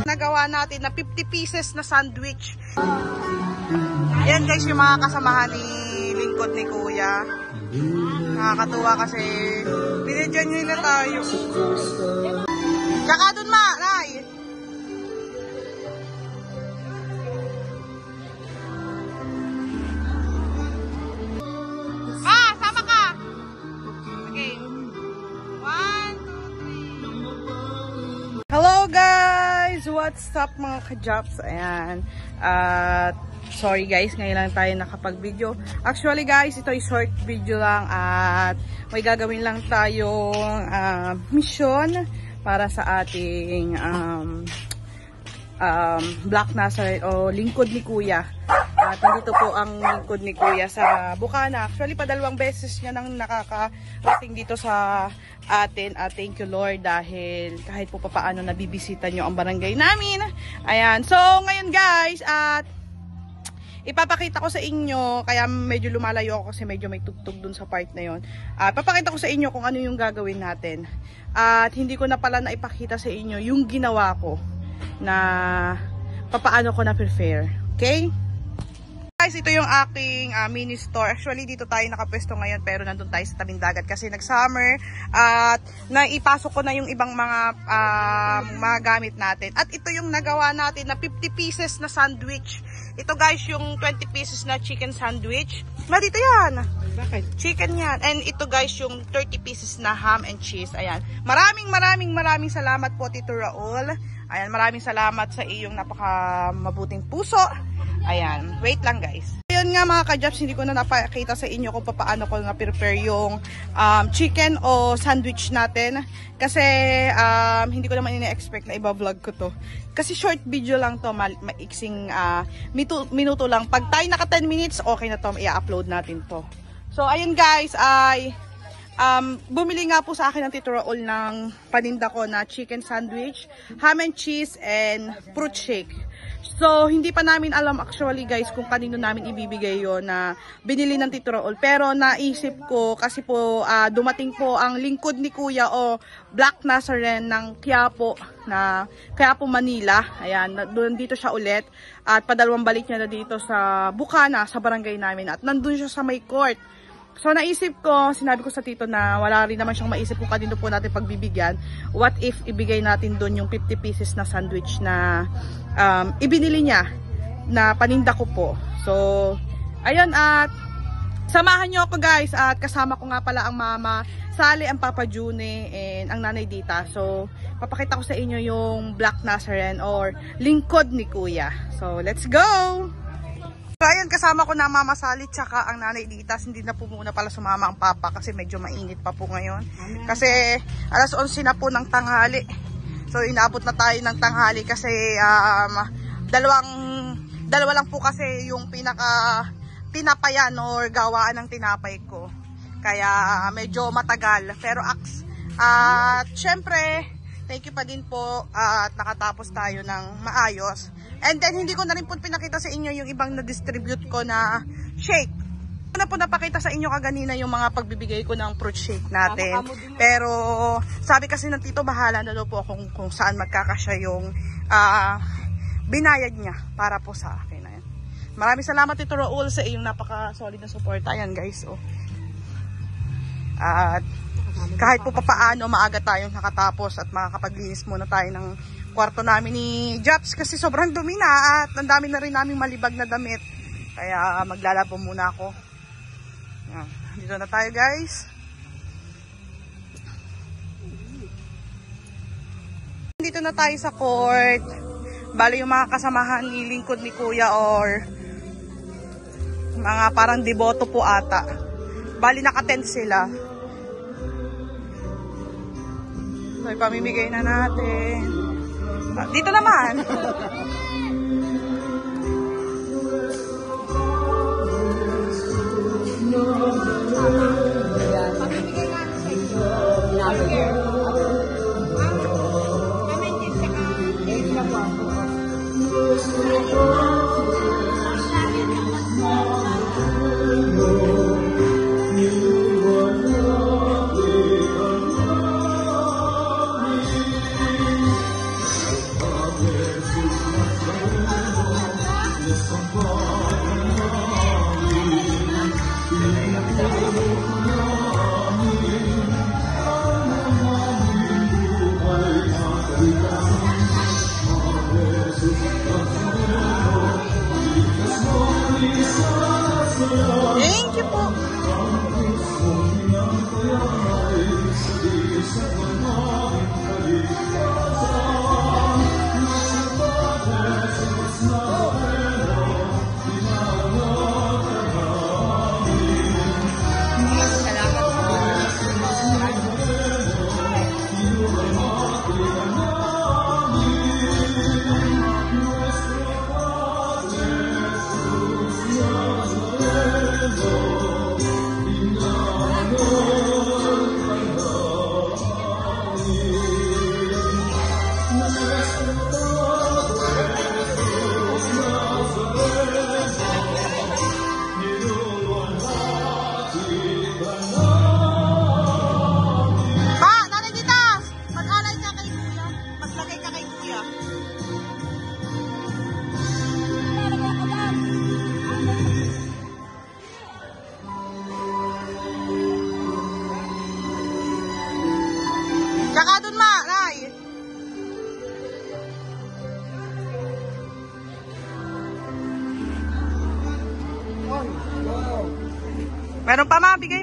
Nagawa natin na 50 pieces na sandwich. Yan guys yung mga kasamahan ni lingkod ni Kuya. Nakakatuwa kasi binidyan nila tayo. Tsaka dun ma, Nay! Sama ka! Okay. 1, 2, 3. Hello guys! What's up mga ka-jobs? Ayan. Sorry guys, ngayon lang tayo nakapag-video. Actually guys, ito ay short video lang at may gagawin lang tayong mission para sa ating Black Nazarene o lingkod ni Kuya. At nandito po ang lingkod ni Kuya sa Bukana. Actually, padalawang beses niya nang nakakarating dito sa atin. At thank you Lord dahil kahit po paano nabibisita nyo ang barangay namin. Ayan. So, ngayon guys, at ipapakita ko sa inyo, kaya medyo lumalayo ako kasi medyo may tugtog dun sa part na yon. Papakita ko sa inyo kung ano yung gagawin natin. At hindi ko na pala naipakita sa inyo yung ginawa ko na papaano ko na-prepare. Okay? Guys, ito yung aking mini store. Actually, dito tayo nakapwesto ngayon pero nandun tayo sa tabing dagat kasi nag-summer at naipasok ko na yung ibang mga gamit natin. At ito yung nagawa natin na 50 pieces na sandwich. Ito guys, yung 20 pieces na chicken sandwich. Dito yan. Bakit? Chicken yan. And ito guys, yung 30 pieces na ham and cheese. Ayan. Maraming salamat po Tito Raul. Ayan, maraming salamat sa iyong napaka mabuting puso. Ayan, wait lang guys. Ayun nga mga ka-jobs, hindi ko na napakita sa inyo kung paano ko na-prepare yung chicken o sandwich natin. Kasi hindi ko naman ina-expect na iba-vlog ko to. Kasi short video lang to, maiksing minuto lang. Pag tayo naka 10 minutes, okay na to, i-upload natin to. So ayun guys, ay bumili nga po sa akin ng Tito Raul ng paninda ko na chicken sandwich, ham and cheese, and fruit shake. So, hindi pa namin alam actually guys kung kanino namin ibibigay yon na binili ng Tito Raul. Pero naisip ko kasi po dumating po ang lingkod ni Kuya o Black Nazarene ng Quiapo, Manila. Ayan, doon dito siya ulit. At padalawang balik niya na dito sa Bukana, sa barangay namin. At nandun siya sa may court. So naisip ko, sinabi ko sa tito na wala rin naman siyang maisip kung kanino po natin pagbibigyan. What if ibigay natin doon yung 50 pieces na sandwich na ibinili niya na paninda ko po. So, ayun, at samahan nyo ako guys. At kasama ko nga pala ang Mama Sally, ang Papa June, and ang Nanay Dita. So, papakita ko sa inyo yung Black Nazarene or lingkod ni Kuya. So, let's go! So, ayan, kasama ko na Mama Sally tsaka ang Nanay Dita. Hindi na po muna pala sumama ang Papa kasi medyo mainit pa po ngayon. Kasi alas 11 na po ng tanghali. So, inabot na tayo ng tanghali kasi dalawa lang po kasi yung tinapayan or gawaan ng tinapay ko. Kaya medyo matagal. Pero syempre, thank you pa din po at nakatapos tayo ng maayos. And then, hindi ko na rin po pinakita sa inyo yung ibang na-distribute ko na shake. Hindi ko na po napakita sa inyo kaganina yung mga pagbibigay ko ng fruit shake natin. Pero, sabi kasi ng tito, bahala na daw po kung saan magkakasya yung binayad niya para po sa akin. Ayan. Maraming salamat Tito Raul sa iyong napaka-solid na support. Ayan guys. Oh. At kahit po papaano, maaga tayong nakatapos at makakapaglinis muna tayo ng kwarto namin ni Japs kasi sobrang dumi na at ang dami na rin namin malibag na damit. Kaya maglalabo muna ako. Yan. Dito na tayo guys. Dito na tayo sa court. Bali yung mga kasamahan ni lingkod ni Kuya or mga parang deboto po ata. Bali naka-tent sila. So ipamimigay na natin. Dito naman.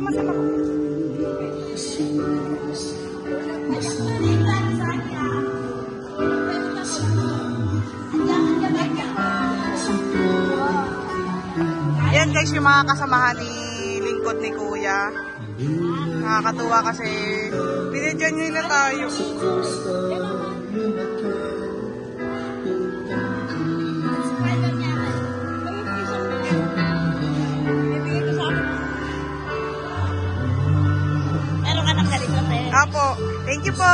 masama ko. Yan guys, yung mga kasamahan ni lingkod ni Kuya. Nakakatuwa kasi binidyan nila tayo. Apo, thank you po.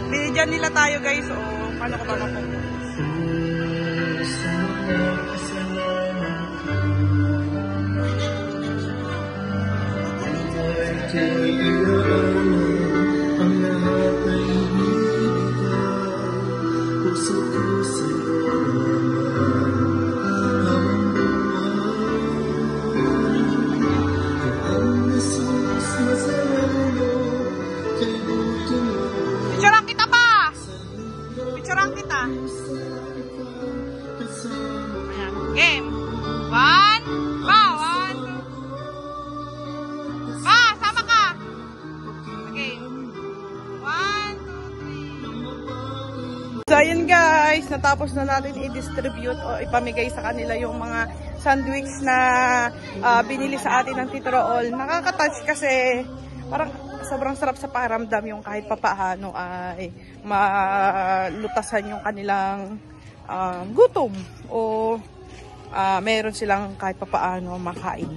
Binidyan nila tayo guys. O, paano ko ba mapunta? Picturean kita pa! Picturean kita. Ayan. Game. 1. Ba, 1. Ba, sama ka. Okay. 1, 2, 3. So, ayan guys. Natapos na natin i-distribute o ipamigay sa kanila yung mga sandwich na binili sa atin ng Tito Raul. Nakaka-touch kasi parang sobrang sarap sa pakiramdam yung kahit papaano ay malutasan yung kanilang gutom o meron silang kahit papaano makain.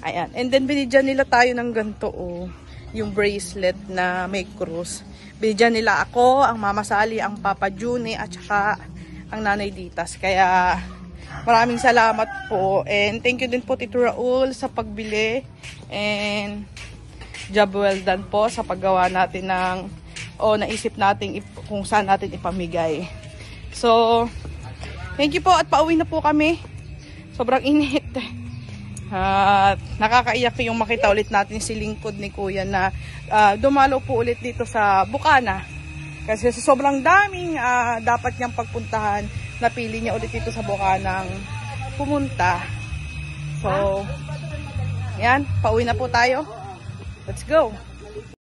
Ayan. And then binigyan nila tayo ng ganito yung bracelet na may cross. Binigyan nila ako, ang Mama Sally, ang Papa Juni at saka ang Nanay Ditas. Kaya maraming salamat po and thank you din po Tito Raul sa pagbili and job well done po sa paggawa natin ng naisip natin kung saan natin ipamigay. So, thank you po at pauwi na po kami. Sobrang init. At nakakaiyak yung makita ulit natin si lingkod ni Kuya na dumalo po ulit dito sa Bukana. Kasi sa sobrang daming dapat niyang pagpuntahan, napili niya ulit dito sa Bukana pumunta. So, yan, pauwi na po tayo. Let's go!